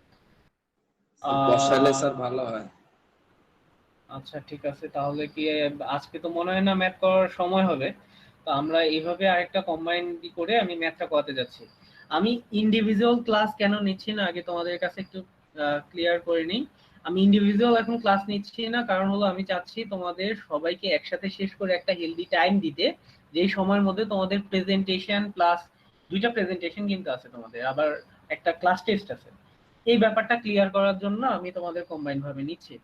বসালে স্যার ভালো হয়। আচ্ছা ঠিক আছে, তাহলে কি আজকে তো মনে হয় না ম্যাথ করার সময় হবে, তো আমরা এইভাবে আরেকটা কম্বাইন করে আমি ম্যাথটা করাতে যাচ্ছি। আমি ইন্ডিভিজুয়াল ক্লাস কেন নিচ্ছি না আগে তোমাদের কাছে একটু ক্লিয়ার করে নিই। আমি ইন্ডিভিজুয়াল এখন ক্লাস নিচ্ছি না, কারণ হলো আমি চাচ্ছি তোমাদের সবাইকে একসাথে শেষ করে একটা হেলদি টাইম দিতে, যেই সময়ের মধ্যে তোমাদের প্রেজেন্টেশন প্লাস 2টা প্রেজেন্টেশন কিন্তু আছে তোমাদের, আবার একটা ক্লাস টেস্ট আছে। এই ব্যাপারটা ক্লিয়ার করার জন্য আমি তোমাদের কম্বাইন ভাবে নিচ্ছি।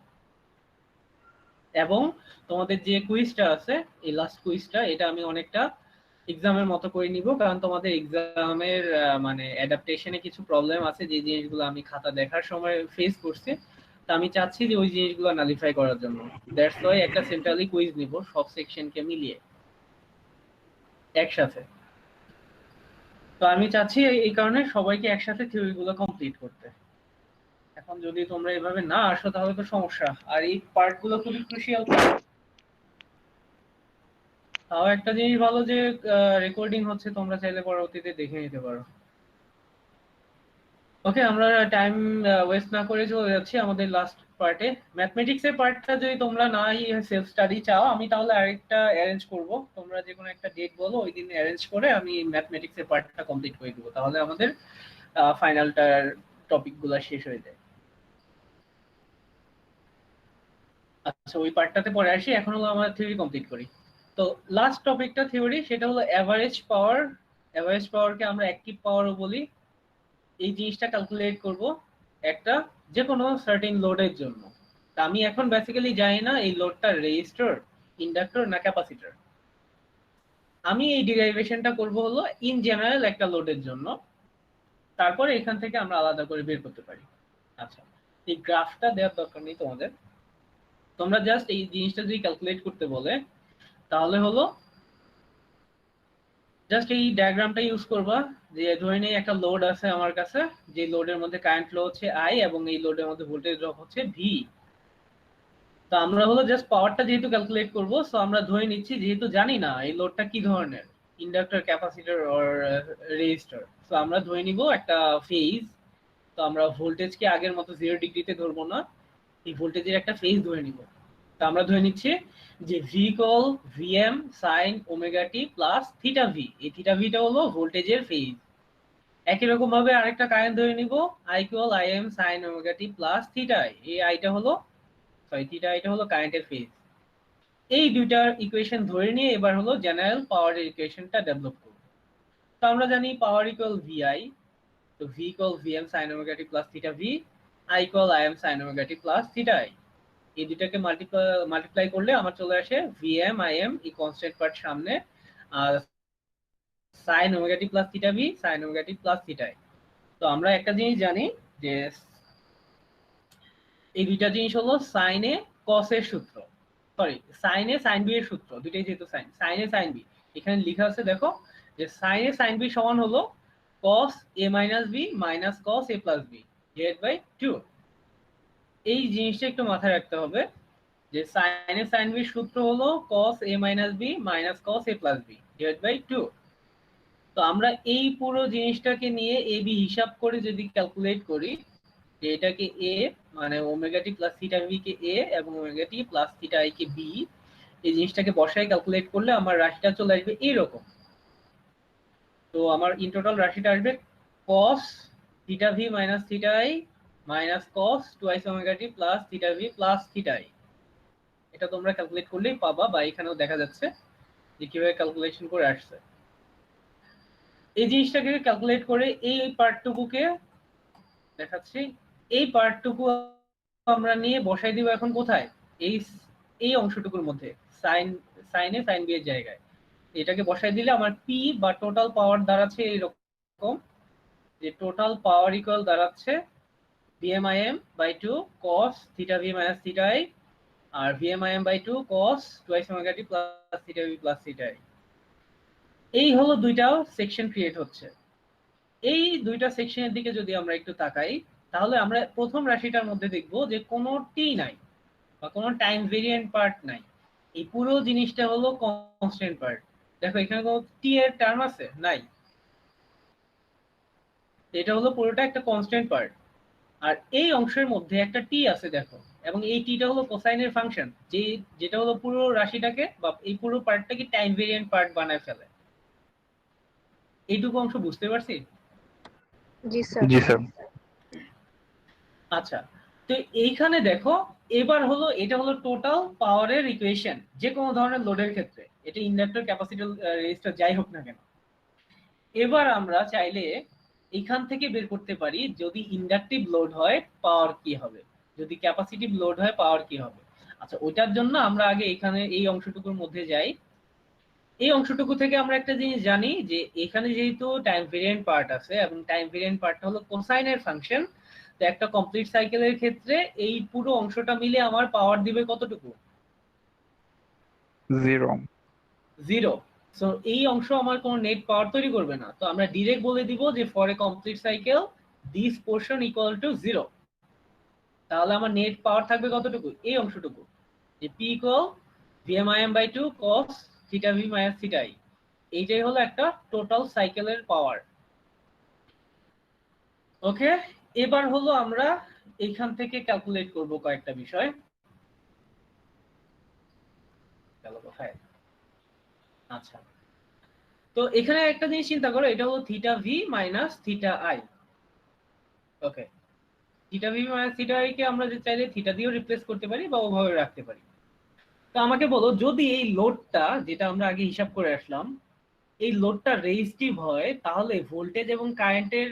এবং তোমাদের যে কুইজটা আছে, এই লাস্ট কুইজটা, এটা আমি অনেকটা এক্সামের মতো করে নিব, কারণ তোমাদের এক্সামের মানে অ্যাডাপ্টেশনে কিছু প্রবলেম আছে, যে জিনিসগুলো আমি খাতা দেখার সময় ফেস করছি। তা আমি চাচ্ছি যে ওই জিনিসগুলো নালিফাই করার জন্য, দ্যাটস ওয়াই একটা সেন্ট্রালি কুইজ নিব সব সেকশনকে মিলিয়ে একসাথে। তো আমি চাচ্ছি এই কারণে সবাইকে একসাথে থিওরিগুলো কমপ্লিট করতে। এখন যদি তোমরা এভাবে না আসো তাহলে তো সমস্যা, আর এই পার্টগুলো খুবই ক্রুশিয়াল পার্ট। তাও একটা জিনিস ভালো যে রেকর্ডিং হচ্ছে, তোমরা চাইলে পরবর্তীতে দেখে নিতে পারো। ওকে, আমরা টাইম ওয়েস্ট না করে চলে যাচ্ছি আমাদের লাস্ট পার্টে। ম্যাথমেটিক্স এর পার্টটা যদি তোমরা নাই সেলফ স্টাডি চাও, আমি তাহলে আরেকটা অ্যারেঞ্জ করব। তোমরা যে কোনো একটা ডেট বলো, ওই দিন অ্যারেঞ্জ করে আমি ম্যাথমেটিক্স এর পার্টটা কমপ্লিট করে দেবো, তাহলে আমাদের ফাইনালটার টপিকগুলো শেষ হয়ে যায়। আচ্ছা, ওই পার্টটাতে পরে আসি, এখন হলো আমরা থিওরি কমপ্লিট করি। তো লাস্ট টপিকটা থিওরি, সেটা হলো অ্যাভারেজ পাওয়ার। অ্যাভারেজ পাওয়ারকে আমরা অ্যাক্টিভ পাওয়ারও বলি। এই জিনিসটা ক্যালকুলেট করব একটা যে কোনো সার্টেন লোডের জন্য। তা আমি এখন বেসিক্যালি জানি না এই লোডটা রেজিস্টর, ইন্ডাক্টর না ক্যাপাসিটর। আমি এই ডিরাইভেশনটা করব হলো ইন জেনারেল একটা লোডের জন্য, তারপরে এখান থেকে আমরা আলাদা করে বের করতে পারি। আচ্ছা, এই গ্রাফটা দেওয়ার দরকার নেই তোমাদের, তোমরা জাস্ট এই জিনিসটা যদি ক্যালকুলেট করতে বলে তাহলে হলো জাস্ট এই ডায়াগ্রামটা ইউজ করবা। যে ধরে নেই একটা লোড আছে আমার কাছে, যে লোডের মধ্যে কারেন্ট ফ্লো হচ্ছে আই এবং এই লোডের মধ্যে ভোল্টেজ ড্রপ হচ্ছে ভি। তো আমরা হলো জাস্ট পাওয়ারটা যেহেতু ক্যালকুলেট করব, সো আমরা ধরে নিচ্ছি যেহেতু জানি না এই লোডটা কি ধরনের, inductor, capacitor or resistor, so আমরা ধরে নিব একটা ফেজ। তো আমরা ভোল্টেজকে আগের মতো 0 ডিগ্রিতে ধরবো না, এই ভোল্টেজের একটা ফেজ ধরে নিব। তো আমরা ধরে নিচ্ছি যে V equal VM sine omega T plus theta V. এই থিটা ভিটা হলো ভোল্টেজের ফেজ। একই রকম ভাবে আরেকটা কারেন্ট ধরে নিব, I equal I M sine omega T plus theta. এই আইটা হলো, সরি থিটা আইটা হলো কারেন্টের ফেজ। এই দুইটার ইকুয়েশন ধরে নিয়ে এবার হলো জেনারেল পাওয়ারের ইকুয়েশনটা ডেভেলপ করব। তো আমরা জানি পাওয়ার ইকুয়াল ভিআই, তো V equal VM sine omega T plus theta V, I equal I M sine omega T plus theta I. এই দুটাকে মাল্টিপ্লাই করলে আমার চলে আসে ভিএম আই এম এই কনস্ট্যান্ট পার্ট সামনে, আর sine omega T plus theta V sine omega T plus theta I. তো আমরা একটা জিনিস জানি যে এই দুইটা জিনিস হলো সাইনে কস এর সূত্র, সরি সাইনে সাইন বি এর সূত্র, দুইটাই যেহেতু সাইন, সাইনে সাইন বি এখানে লেখা আছে দেখো যে সাইনে সাইন বি সমান হলো cos a minus B minus cos a plus B divide by 2। এই জিনিসটা একটু মাথায় রাখতে হবে যে সাইনে সাইন বি সূত্র হলো cos a minus B minus cos a plus B divide by 2। তো আমরা এই পুরো জিনিসটাকে নিয়ে এ বি হিসাব করে যদি ক্যালকুলেট করি যে এটাকে এ মানে omega T plus theta V কে এ এবং omega T plus theta I কে বি, এই জিনিসটাকে বসায় ক্যালকুলেট করলে আমার রাশিটা চলে আসবে এইরকম। তো আমার ইন টোটাল রাশিটা আসবে cos theta V minus theta I minus cos twice omega T plus theta V plus theta I. এটা তোমরা ক্যালকুলেট করলেই পাবা, বা এখানেও দেখা যাচ্ছে যে কিভাবে ক্যালকুলেশন করে আসছে। এই জিনিসটাকে ক্যালকুলেট করে এই পার্টটুকুকে দেখাচ্ছি, এই পার্টটুকু আমরা নিয়ে বসাই দিব এখন কোথায়, এই অংশটুকুর মধ্যে সাইনে সাইন বি এর জায়গায়। এটাকে বসাই দিলে আমার পি বা টোটাল পাওয়ার দাঁড়াচ্ছে এরকম যে টোটাল পাওয়ার ইকুয়াল দাঁড়াচ্ছে VMIM by 2 cos theta V minus theta I আর VMIM by 2 cos twice omega T plus theta V plus theta I. এই হলো দুইটা সেকশন ক্রিয়েট হচ্ছে। এই দুইটা সেকশনের দিকে যদি আমরা একটু তাকাই তাহলে আমরা প্রথম রাশিটার মধ্যে দেখব যে কোনো টি নাই বা কোনো টাইম ভেরিয়েন্ট পার্ট নাই, এই পুরো জিনিসটা হলো কনস্ট্যান্ট পার্ট। দেখো এখানে কোনো টি এর টার্ম আছে নাই, এটা হলো পুরোটা একটা কনস্ট্যান্ট পার্ট। আর এই অংশের মধ্যে একটা টি আছে দেখো, এবং এই টিটা হলো কোসাইনের ফাংশন, যেটা হলো পুরো রাশিটাকে বা এই পুরো পার্টটাকে টাইম ভেরিয়েন্ট পার্ট বানায় ফেলে। এইটুকু অংশ বুঝতে পারছি? জি স্যার। জি স্যার। আচ্ছা, তো এইখানে দেখো এবার হলো এটা হলো টোটাল পাওয়ারের ইকুয়েশন যে কোনো ধরনের লোডের ক্ষেত্রে, এটা ইন্ডাক্টর ক্যাপাসিটর রেজিস্টর যাই হোক না কেন। এবার আমরা চাইলে এখান থেকে বের করতে পারি যদি ইন্ডাকটিভ লোড হয় পাওয়ার কি হবে, যদি ক্যাপাসিটিভ লোড হয় পাওয়ার কি হবে। আচ্ছা, ওটার জন্য আমরা আগে এখানে এই অংশটুকুর মধ্যে যাই। এই অংশটুকু থেকে আমরা একটা জিনিস জানি যে এখানে যেহেতু টাইম ভেরিয়েন্ট পার্ট আছে এবং টাইম ভেরিয়েন্ট পার্টটা হলো কোসাইনের ফাংশন, তো একটা কমপ্লিট সাইকেলের ক্ষেত্রে এই পুরো অংশটা মিলে আমার পাওয়ার দিবে কতটুকু? 0। সো এই অংশ আমার কোনো নেট পাওয়ার তৈরি করবে না। তো আমরা ডিরেক্ট বলে দিব যে for a complete cycle this portion equal to 0। তাহলে আমার নেট পাওয়ার থাকবে কতটুকু? এই অংশটুকু, যে P equal VMIM by 2 cos theta V minus theta I. এইটাই হলো একটা টোটাল সাইকেলের পাওয়ার। ওকে, এবার হলো আমরা এখান থেকে ক্যালকুলেট করব কয়েকটা বিষয়। আচ্ছা, তো এখানে একটা জিনিস চিন্তা করো, এটা হলো theta V minus theta I. Okay, theta V minus theta I কে আমরা যে চাইলে থিটা দিয়েও রিপ্লেস করতে পারি বা ওভাবে রাখতে পারি। তো আমাকে বলো, যদি এই লোডটা যেটা আমরা আগে হিসাব করে আসলাম এই লোডটা রেজিস্টিভ হয় তাহলে ভোল্টেজ এবং কারেন্টের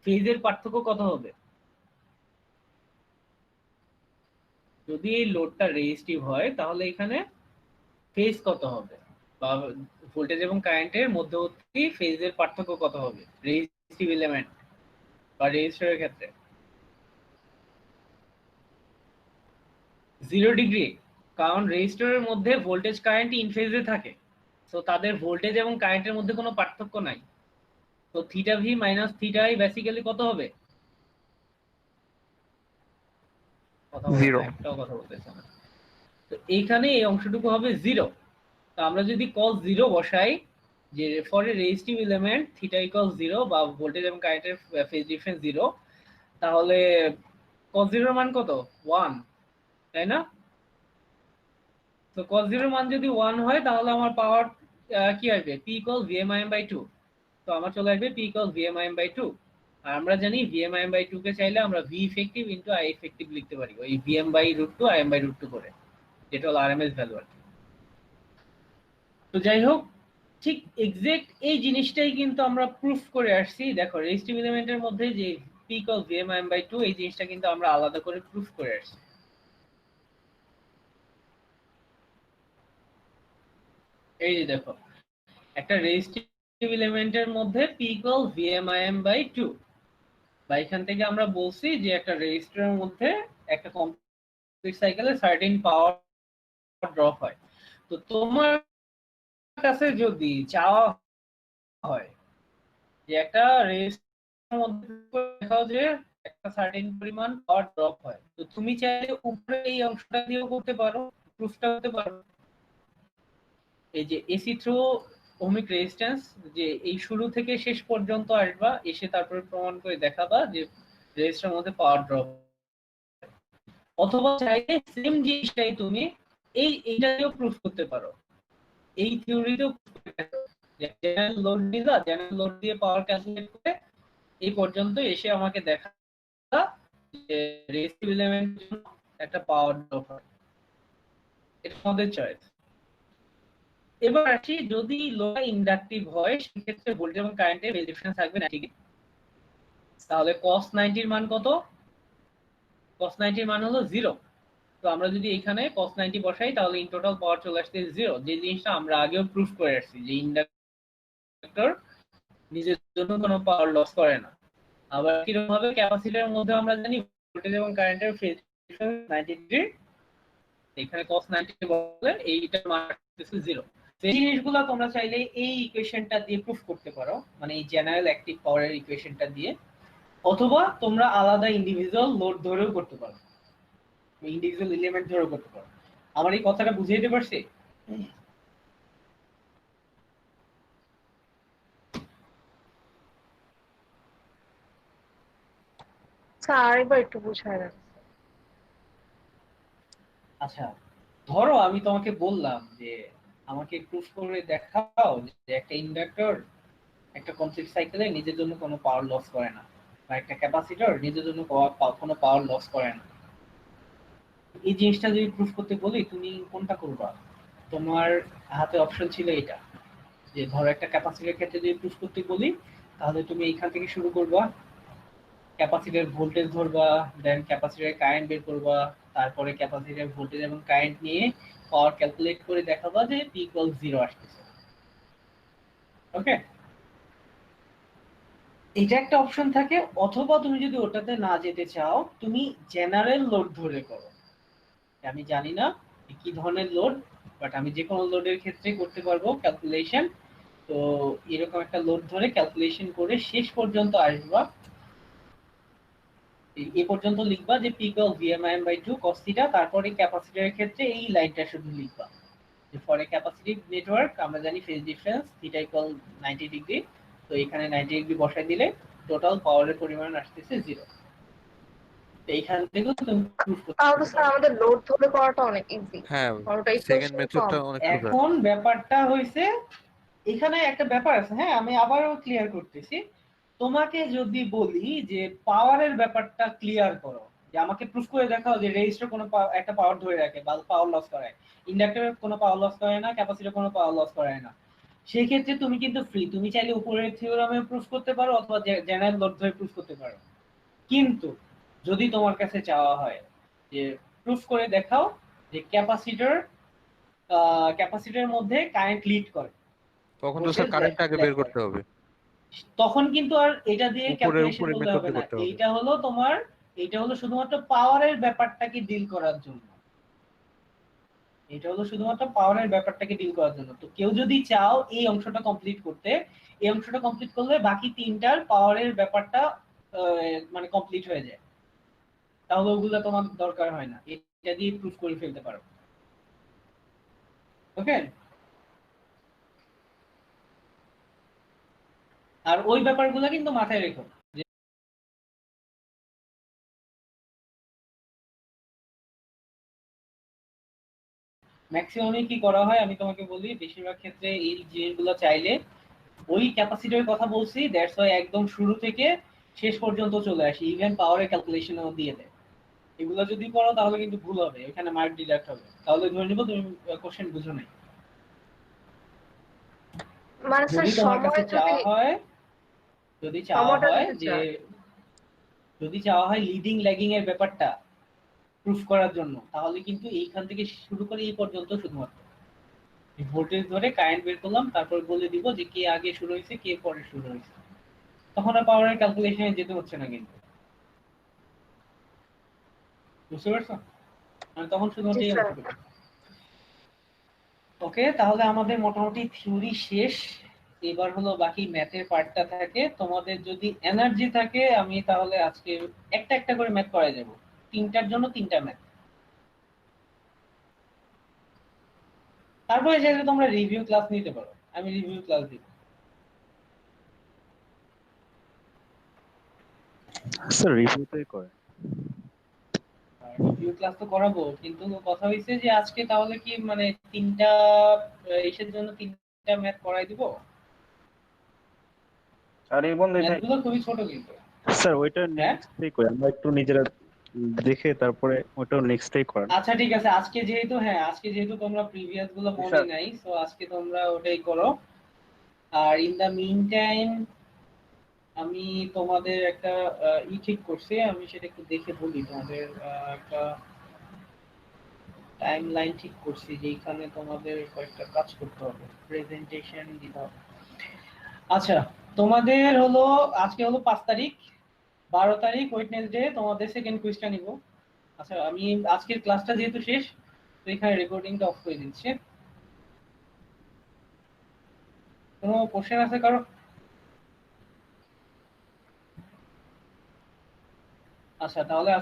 ফেজের পার্থক্য কত হবে? যদি এই লোডটা রেজিস্টিভ হয় তাহলে এখানে ফেজ কত হবে, বা ভোল্টেজ এবং কারেন্টের মধ্যবর্তী ফেজের পার্থক্য কত হবে রেজিস্টিভ এলিমেন্ট বা রেজিস্টরের ক্ষেত্রে? 0 ডিগ্রি, কারণ রেজিস্টরের মধ্যে ভোল্টেজ কারেন্ট ইন ফেজে থাকে, তো তাদের ভোল্টেজ এবং কারেন্টের মধ্যে কোনো পার্থক্য নাই। তো theta V minus theta I basically কত হবে? 0। একটাও কথা বলতেছে না। তো এইখানে এই অংশটুকু হবে 0। তো আমরা যদি cos 0 বসাই যে for a resistive element theta equal 0 বা ভোল্টেজ এবং কারেন্টের ফেজ ডিফারেন্স 0, তাহলে cos 0 এর মান কত? 1, তাই না? তো cos 0 এর মান যদি 1 হয় তাহলে আমার পাওয়ার কি আসবে? P equal VMIM by 2। তো আমার চলে আসবে P ইকুয়াল VMIM বাই 2। আর আমরা জানি VMIM বাই 2 কে চাইলে আমরা V effective into I effective লিখতে পারি, ওই VM বাই √2 IM বাই √2 করে, যেটা হলো RMS ভ্যালু আর কি। তো যাই হোক, ঠিক এক্সাক্ট এই জিনিসটাই কিন্তু আমরা প্রুফ করে আসছি। দেখো রেজিস্টিভ এলিমেন্টের মধ্যে যে p ইকুয়াল vm/2 এই জিনিসটা কিন্তু আমরা আলাদা করে প্রুফ করে আসছি। এই যে দেখো একটা রেজিস্টিভ এলিমেন্টের মধ্যে p ইকুয়াল vm/2, বা এখান থেকে আমরা বলছি যে একটা রেজিস্টরের মধ্যে একটা কমপ্লিট সাইকেলে সার্টেন পাওয়ার ড্রপ হয়। তো তোমার কাছে যদি চাওয়া হয় যে একটা রেজিস্টরের মধ্যে দেখাও যে একটা সার্টেন পরিমাণ পাওয়ার ড্রপ হয়, তো তুমি চাইলে উপরে এই অংশটা দিয়েও করতে পারো, প্রুফটা করতে পারো। এই যে এসি থ্রু ওহমিক রেজিস্ট্যান্স, যে এই শুরু থেকে শেষ পর্যন্ত আসবা, এসে তারপরে প্রমাণ করে দেখাবা যে রেজিস্টরের মধ্যে পাওয়ার ড্রপ। অথবা চাইলে সেম জিনিসটাই তুমি এইটা দিয়েও প্রুফ করতে পারো, এই থিওরিতেও জেনারেল লোড দিলা, জেনারেল লোড দিয়ে পাওয়ার ক্যালকুলেট করে এই পর্যন্ত এসে আমাকে দেখা যে রেজিস্টিভ এলিমেন্টের জন্য একটা পাওয়ার ড্রপ হয়। এটা আমাদের চয়েস। এবার আসি, যদি লোড ইন্ডাকটিভ হয় সেক্ষেত্রে ভোল্টেজ এবং কারেন্টের ফেজ ডিফারেন্স থাকবে 90 ডিগ্রি। তাহলে cos 90 এর মান কত? cos 90 এর মান হলো 0। তো আমরা যদি এখানে cos 90 বসাই তাহলে ইন টোটাল পাওয়ার চলে আসছে 0, যে জিনিসটা আমরা আগেও প্রুফ করে আসছি যে ইন্ডাক্টর নিজের জন্য কোনো পাওয়ার লস করে না। আবার কিরকম ভাবে ক্যাপাসিটরের মধ্যে আমরা জানি ভোল্টেজ এবং কারেন্টের ফেজ ডিফারেন্স 90 ডিগ্রি, এখানে cos 90 বলে এইটার মান আসছে 0। এই জিনিসগুলো তোমরা চাইলে এই ইকুয়েশনটা দিয়ে প্রুফ করতে পারো, মানে এই জেনারেল অ্যাক্টিভ পাওয়ারের ইকুয়েশনটা দিয়ে, অথবা তোমরা আলাদা ইন্ডিভিজুয়াল লোড ধরেও করতে পারো, ইন্ডিভিজুয়াল এলিমেন্ট ধরেও করতে পারো। আমার এই কথাটা বুঝিয়ে দিতে পারছি? স্যার এবার একটু বুঝায় দেন। আচ্ছা, ধরো আমি তোমাকে বললাম যে আমাকে প্রুফ করে দেখাও যে একটা ইন্ডাক্টর একটা কমপ্লিট সাইকেলে নিজের জন্য কোনো পাওয়ার লস করে না, বা একটা ক্যাপাসিটর নিজের জন্য কোনো পাওয়ার লস করে না। এই জিনিসটা যদি প্রুফ করতে বলি তুমি কোনটা করবা? তোমার হাতে অপশন ছিল এটা, যে ধরো একটা ক্যাপাসিটরের ক্ষেত্রে যদি প্রুফ করতে বলি তাহলে তুমি এইখান থেকে শুরু করবা, ক্যাপাসিটরের ভোল্টেজ ধরবা, দেন ক্যাপাসিটরের কারেন্ট বের করবা, তারপরে ক্যাপাসিটরের ভোল্টেজ এবং কারেন্ট নিয়ে পাওয়ার ক্যালকুলেট করে দেখাবা যে p ইকুয়াল 0 আসতেছে। ওকে, এটা একটা অপশন থাকে। অথবা তুমি যদি ওটাতে না যেতে চাও তুমি জেনারেল লোড ধরে করো। আমি জানি না কি ধরনের লোড, বাট আমি যে কোনো লোডের ক্ষেত্রে করতে পারবো ক্যালকুলেশন। তো এরকম একটা লোড ধরে ক্যালকুলেশন করে শেষ পর্যন্ত আসবা, এই পর্যন্ত লিখবা যে p ইকুয়াল vm/2 cos θ, তারপরে ক্যাপাসিটরের ক্ষেত্রে এই লাইনটা শুধু লিখবা যে ফর এ ক্যাপাসিটিভ নেটওয়ার্ক আমরা জানি ফেজ ডিফারেন্স θ ইকুয়াল 90 ডিগ্রি। তো এখানে 90 ডিগ্রি বসাই দিলে টোটাল পাওয়ারের পরিমাণ আসতেছে 0। তো এইখান থেকে তুমি প্রুফ করতে তাহলে পারো। স্যার আমাদের লোড ধরে করাটা অনেক ইজি। হ্যাঁ, ওটাই সেকেন্ড মেথডটা অনেক সোজা। এখন ব্যাপারটা হইছে, এখানে একটা ব্যাপার আছে, হ্যাঁ আমি আবারও ক্লিয়ার করতেছি। তোমাকে যদি বলি যে পাওয়ারের ব্যাপারটা ক্লিয়ার করো, যে আমাকে প্রুফ করে দেখাও যে রেজিস্টার কোনো একটা পাওয়ার ধরে রাখে বা পাওয়ার লস করে, ইন্ডাক্টর কোনো পাওয়ার লস করে না, ক্যাপাসিটর কোনো পাওয়ার লস করে না, সেই ক্ষেত্রে তুমি কিন্তু ফ্রি, তুমি চাইলে উপরের থিওরামে প্রুফ করতে পারো অথবা জেনারেল লোড ধরে প্রুফ করতে পারো। কিন্তু যদি তোমার কাছে চাওয়া হয় যে প্রুফ করে দেখাও যে ক্যাপাসিটরের মধ্যে কারেন্ট লিড করে, তখন তো স্যার কারেন্ট আগে বের করতে হবে। তখন কিন্তু আর এটা দিয়ে ক্যালকুলেশন উপরে করতে হবে মেথড না। করতে হবে। এইটা হলো শুধুমাত্র পাওয়ারের ব্যাপারটাকে ডিল করার জন্য, এটা হলো শুধুমাত্র পাওয়ারের ব্যাপারটাকে ডিল করার জন্য। তো কেউ যদি চাও এই অংশটা কমপ্লিট করতে, এই অংশটা কমপ্লিট করলে বাকি তিনটার পাওয়ারের ব্যাপারটা মানে কমপ্লিট হয়ে যায়, তাহলে ওগুলো তোমার দরকার হয় না, এটা দিয়ে প্রুফ করে ফেলতে পারো। ওকে, আর ওই ব্যাপারগুলো কিন্তু মাথায় রেখো। ম্যাক্সিমামে কি করা হয় আমি তোমাকে বলি, বেশিরভাগ ক্ষেত্রে এই জিনিসগুলো চাইলে ওই ক্যাপাসিটরের কথা বলছি, দ্যাটস ওয়াই একদম শুরু থেকে শেষ পর্যন্ত চলে আসি, ইভেন পাওয়ারের ক্যালকুলেশনও দিয়ে দেয়। এগুলো যদি করো তাহলে কিন্তু ভুল হবে, এখানে মার্ক ডিডাক্ট হবে, তাহলে ধরে নিব তুমি কোশ্চেন বুঝো নাই। মানে স্যার যদি তোমার কাছে সময় চাওয়া যদি হয়, যদি চাওয়া সময়টা হয় দিতে যে চান। যদি চাওয়া হয় লিডিং ল্যাগিং এর ব্যাপারটা প্রুফ করার জন্য, তাহলে কিন্তু এইখান থেকে শুরু করে এই পর্যন্ত শুধুমাত্র ভোল্টেজ ধরে কারেন্ট বের করলাম, তারপর বলে দিব যে কে আগে শুরু হয়েছে কে পরে শুরু হয়েছে। তখন আর পাওয়ারের ক্যালকুলেশনে যেতে হচ্ছে না কিন্তু, বুঝতে পারছো? মানে তখন জি শুধুমাত্র এই স্যার। অংশটুকু। ওকে, তাহলে আমাদের মোটামুটি থিওরি শেষ। এবার হলো বাকি ম্যাথের পার্টটা থাকে। তোমাদের যদি এনার্জি থাকে আমি তাহলে আজকে একটা একটা করে ম্যাথ করাই যাব, 3টার জন্য 3টা ম্যাথ। তারপরে চাইলে তোমরা রিভিউ ক্লাস নিতে পারো, আমি রিভিউ ক্লাস দিব। স্যার রিভিউটাই করে। রিভিউ ক্লাস তো করাবো, কিন্তু কথা হয়েছে যে আজকে তাহলে কি মানে 3টা ইসের জন্য 3টা ম্যাথ করাই দিব। আর এই বন্ধু ম্যাথগুলো খুবই ছোট কিন্তু। স্যার ওইটা হ্যাঁ, নেক্সটই করি, আমরা একটু নিজেরা দেখে তারপরে ওইটাও নেক্সটই করেন। আচ্ছা ঠিক আছে, আজকে যেহেতু তোমরা প্রিভিয়াস গুলো মনে স্যার নাই, সো আজকে তোমরা ওটাই করো। আর ইন দা মিন টাইম আমি তোমাদের একটা ঠিক করছি, আমি সেটা একটু দেখে বলি তোমাদের। একটা টাইম লাইন ঠিক করছি যেখানে তোমাদের কয়েকটা কাজ করতে হবে, প্রেজেন্টেশন দিতে হবে। আচ্ছা, তোমাদের হলো আজকে হলো 5 তারিখ, 12 তারিখ ওয়েডনেসডে তোমাদের সেকেন্ড কুইজটা নিব। আচ্ছা, আমি আজকের ক্লাসটা যেহেতু শেষ, তো এখানে রেকর্ডিংটা অফ করে দিচ্ছি। কোনো কোশ্চেন আছে কারো? আচ্ছা, তাহলে